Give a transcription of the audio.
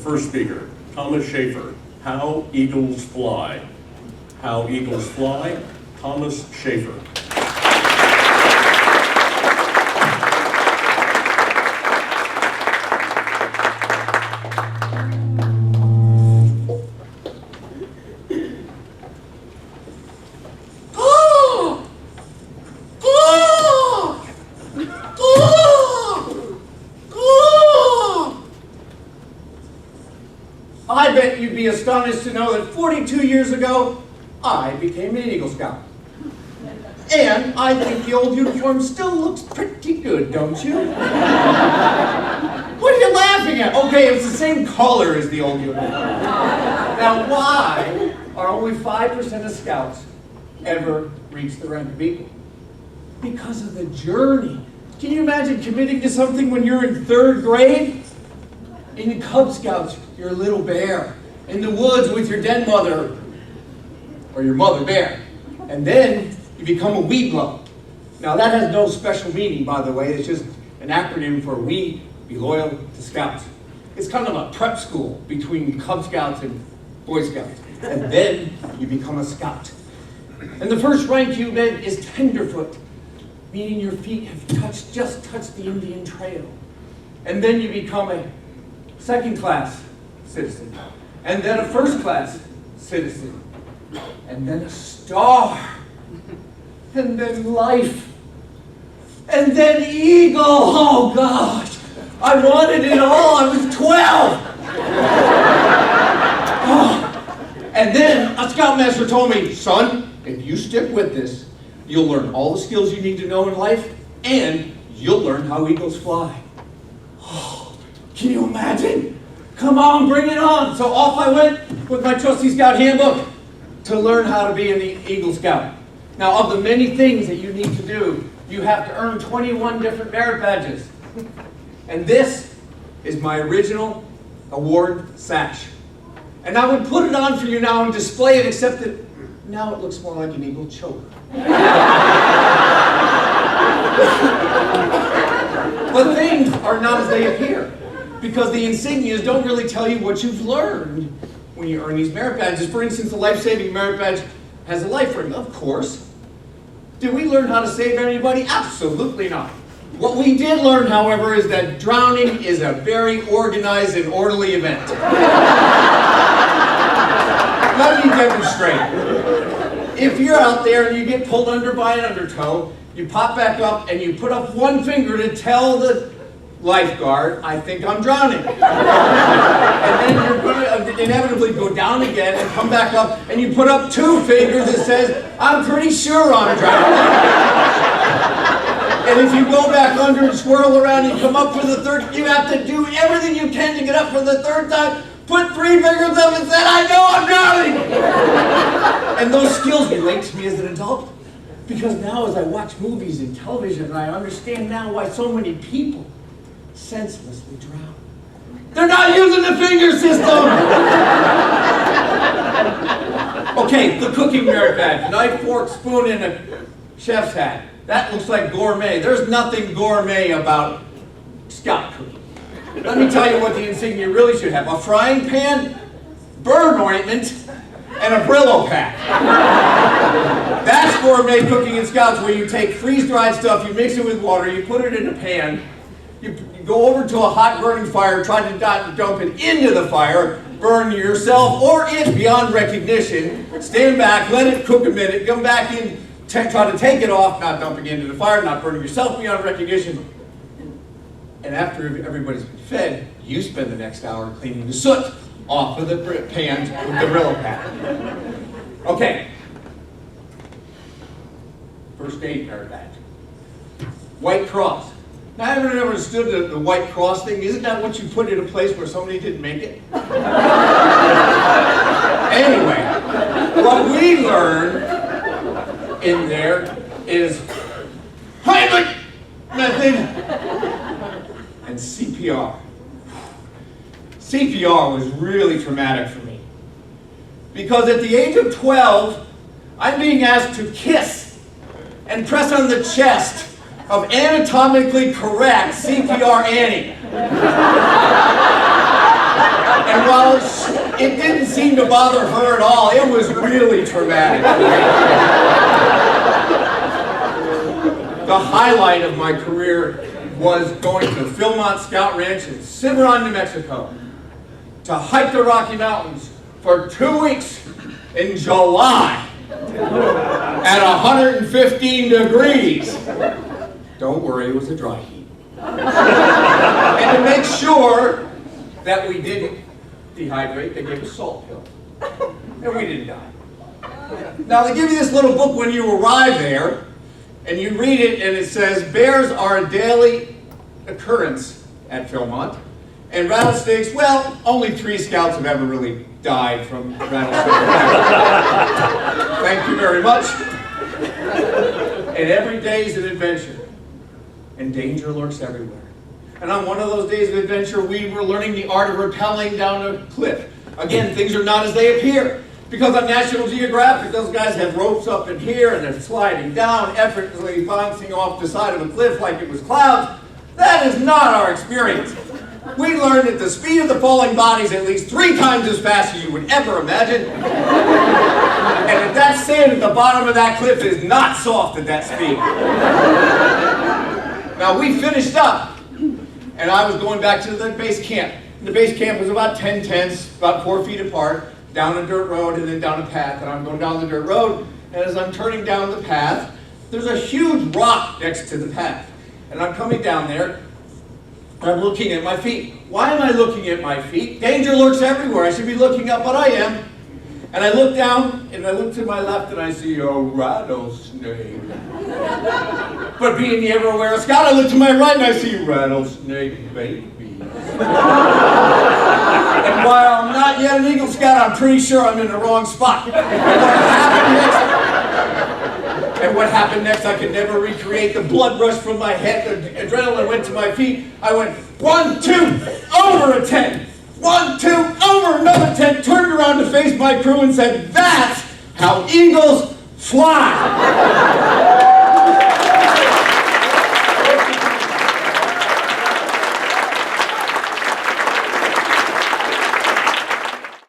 first speaker, Thomas Schaffer, How Eagles Fly. How Eagles Fly, Thomas Schaffer. I bet you'd be astonished to know that 42 years ago, I became an Eagle Scout. And I think the old uniform still looks pretty good, don't you? What are you laughing at? Okay, it's the same color as the old uniform. Now, why are only 5% of Scouts ever reach the rank of Eagle? Because of the journey. Can you imagine committing to something when you're in 3rd grade? In the Cub Scouts, you're a little bear. In the woods with your den mother, or your mother bear. And then you become a Weeblo. Now that has no special meaning, by the way. It's just an acronym for We Be Loyal to Scouts. It's kind of a prep school between Cub Scouts and Boy Scouts. And then you become a Scout. And the first rank you get is Tenderfoot, meaning your feet have just touched the Indian Trail. And then you become a 2nd class citizen, and then a 1st class citizen, and then a star, and then life, and then Eagle. Oh gosh, I wanted it all. I was 12. Oh. And then a Scoutmaster told me, son, if you stick with this, you'll learn all the skills you need to know in life, and you'll learn how eagles fly. Oh, can you imagine? Come on, bring it on. So off I went with my trusty Scout handbook to learn how to be an Eagle Scout. Now, of the many things that you need to do, you have to earn 21 different merit badges. And this is my original award sash. And I would put it on for you now and display it, except that now it looks more like an eagle choker. But things are not as they appear, because the insignias don't really tell you what you've learned when you earn these merit badges. For instance, the life-saving merit badge has a life ring, of course. Did we learn how to save anybody? Absolutely not. What we did learn, however, is that drowning is a very organized and orderly event. Let me demonstrate. If you're out there and you get pulled under by an undertow, you pop back up and you put up one finger to tell the lifeguard, I think I'm drowning. And then you're going to inevitably go down again and come back up and you put up 2 fingers that says, I'm pretty sure I'm drowning. And if you go back under and swirl around and come up for the 3rd, you have to do everything you can to get up for the 3rd time, put 3 fingers up and said, I know I'm drowning. And those skills relate to me as an adult. Because now as I watch movies and television, I understand now why so many people senselessly drown. They're not using the finger system! Okay, the cooking merit badge. Knife, fork, spoon, and a chef's hat. That looks like gourmet. There's nothing gourmet about Scout cooking. Let me tell you what the insignia really should have. A frying pan, burn ointment, and a Brillo pack. That's gourmet cooking in Scouts, where you take freeze-dried stuff, you mix it with water, you put it in a pan, you go over to a hot burning fire, try to dump it into the fire, burn yourself or it beyond recognition, stand back, let it cook a minute, come back in, try to take it off, not dumping it into the fire, not burning yourself beyond recognition. And after everybody's been fed, you spend the next hour cleaning the soot off of the pans with the Brillo pack. Okay. First aid merit badge. White cross. Now, I never understood the white cross thing. Isn't that what you put in a place where somebody didn't make it? Anyway, what we learned in there is Heimlich method and CPR. CPR was really traumatic for me. Because at the age of 12, I'm being asked to kiss and press on the chest of anatomically correct CPR Annie. And while it didn't seem to bother her at all, it was really traumatic. The highlight of my career was going to Philmont Scout Ranch in Cimarron, New Mexico, to hike the Rocky Mountains for 2 weeks in July at 115 degrees. Don't worry, it was a dry heat. And to make sure that we didn't dehydrate, they gave us salt pills. And we didn't die. Now, they give you this little book when you arrive there, and you read it, and it says, bears are a daily occurrence at Philmont. And rattlesnakes, well, only 3 scouts have ever really died from rattlesnakes. Thank you very much. And every day is an adventure. And danger lurks everywhere. And on one of those days of adventure, we were learning the art of rappelling down a cliff. Again, things are not as they appear. Because on National Geographic, those guys have ropes up in here, and they're sliding down, effortlessly bouncing off the side of a cliff like it was clouds. That is not our experience. We learned that the speed of the falling body is at least 3 times as fast as you would ever imagine. And that that sand at the bottom of that cliff is not soft at that speed. Now, we finished up, and I was going back to the base camp. The base camp was about 10 tents, about 4 feet apart, down a dirt road and then down a path. And I'm going down the dirt road, and as I'm turning down the path, there's a huge rock next to the path. And I'm coming down there, and I'm looking at my feet. Why am I looking at my feet? Danger lurks everywhere. I should be looking up, but I am. And I look down, and I look to my left, and I see a rattlesnake. But being the ever-aware scout, I look to my right, and I see rattlesnake babies. And while I'm not yet an Eagle Scout, I'm pretty sure I'm in the wrong spot. And what happened next, I could never recreate. The blood rushed from my head, the adrenaline went to my feet. I went 1, 2, over a tent. 1, 2, over another tent, turned around to face my crew and said, that's how eagles fly.